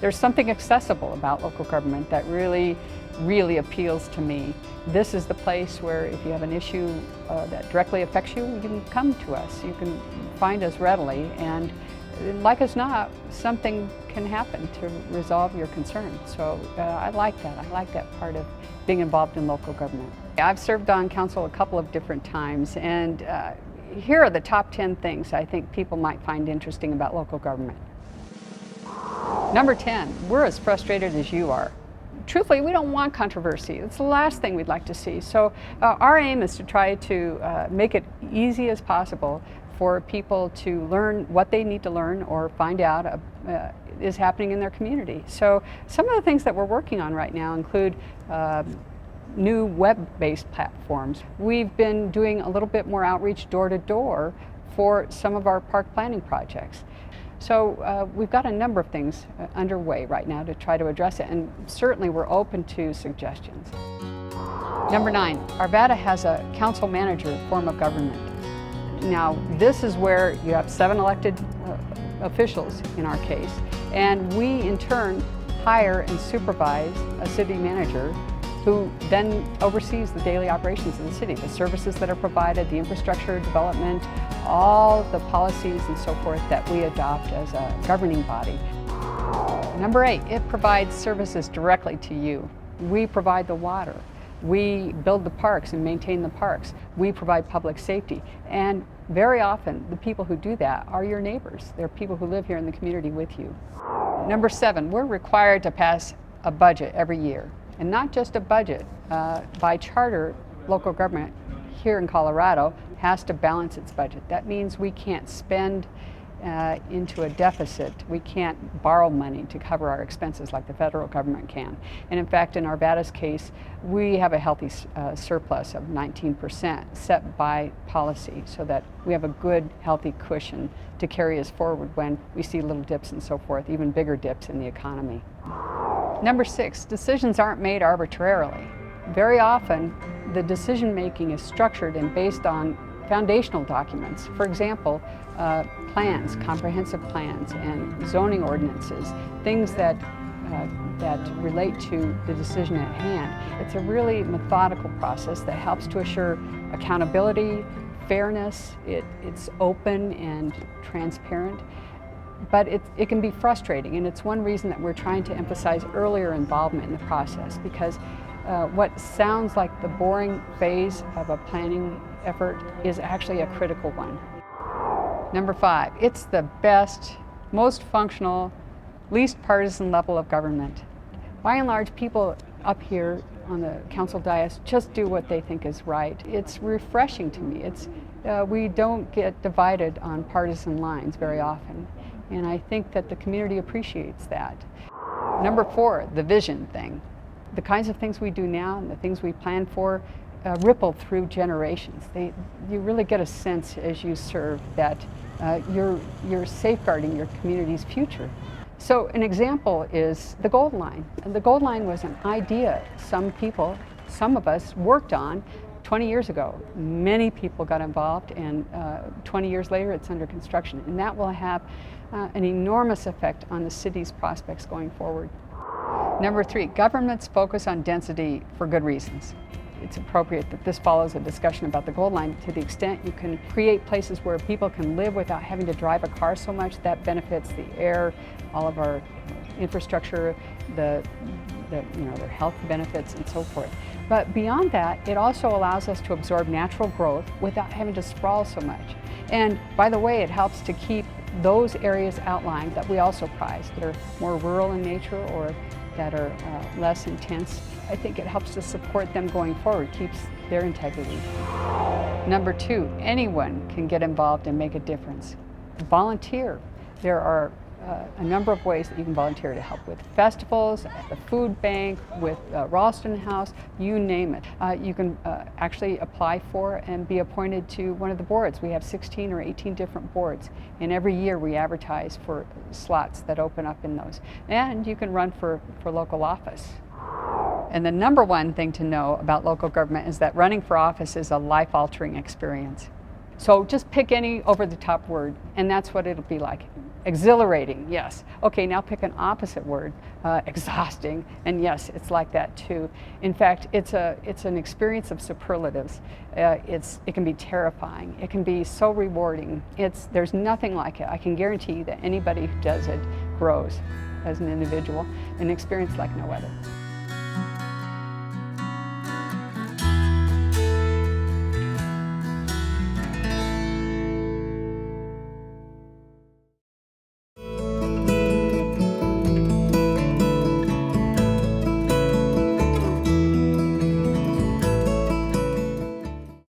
There's something accessible about local government that really appeals to me. This is the place where if you have an issue that directly affects you, you can come to us. You can find us readily, and like as not, something can happen to resolve your concern. So I like that. I like that part of being involved in local government. I've served on council a couple of different times, and here are the top 10 things I think people might find interesting about local government. Number 10, we're as frustrated as you are. Truthfully, we don't want controversy. It's the last thing we'd like to see. So our aim is to try to make it easy as possible for people to learn what they need to learn or find out is happening in their community. So some of the things that we're working on right now include new web-based platforms. We've been doing a little bit more outreach door-to-door for some of our park planning projects. So we've got a number of things underway right now to try to address it, and certainly we're open to suggestions. Number 9, Arvada has a council manager form of government. Now, this is where you have 7 elected officials in our case, and we in turn hire and supervise a city manager who then oversees the daily operations of the city, the services that are provided, the infrastructure development, all the policies and so forth that we adopt as a governing body. Number 8, it provides services directly to you. We provide the water. We build the parks and maintain the parks. We provide public safety. And very often, the people who do that are your neighbors. They're people who live here in the community with you. Number 7, we're required to pass a budget every year. And not just a budget. By charter, local government here in Colorado has to balance its budget. That means we can't spend into a deficit. We can't borrow money to cover our expenses like the federal government can. And in fact, in Arvada's case, we have a healthy surplus of 19% set by policy so that we have a good, healthy cushion to carry us forward when we see little dips and so forth, even bigger dips in the economy. Number 6, decisions aren't made arbitrarily. Very often, the decision making is structured and based on foundational documents. For example, plans, comprehensive plans, and zoning ordinances, things that relate to the decision at hand. It's a really methodical process that helps to assure accountability, fairness. It's open and transparent. But it can be frustrating, and it's one reason that we're trying to emphasize earlier involvement in the process, because what sounds like the boring phase of a planning effort is actually a critical one. Number 5, it's the best, most functional, least partisan level of government. By and large, people up here on the council dais just do what they think is right. It's refreshing to me. We don't get divided on partisan lines very often. And I think that the community appreciates that. Number 4, the vision thing. The kinds of things we do now and the things we plan for ripple through generations. You really get a sense as you serve that you're safeguarding your community's future. So an example is the Gold Line. And the Gold Line was an idea some of us worked on 20 years ago. Many people got involved, and 20 years later it's under construction. And that will have an enormous effect on the city's prospects going forward. Number 3, governments focus on density for good reasons. It's appropriate that this follows a discussion about the Gold Line. To the extent you can create places where people can live without having to drive a car so much, that benefits the air, all of our infrastructure, their health benefits and so forth. But beyond that, it also allows us to absorb natural growth without having to sprawl so much. And by the way, it helps to keep those areas outlined that we also prize, that are more rural in nature or that are less intense. I think it helps to support them going forward, keeps their integrity. Number 2, anyone can get involved and make a difference. Volunteer. There are a number of ways that you can volunteer to help with festivals, at the food bank, with Ralston House, you name it. You can actually apply for and be appointed to one of the boards. We have 16 or 18 different boards, and every year we advertise for slots that open up in those. And you can run for local office. And the number one thing to know about local government is that running for office is a life-altering experience. So just pick any over-the-top word, and that's what it'll be like. Exhilarating, yes. Okay, now pick an opposite word. Exhausting, and yes, it's like that too. In fact, it's an experience of superlatives. It can be terrifying. It can be so rewarding. There's nothing like it. I can guarantee you that anybody who does it grows as an individual, an experience like no other.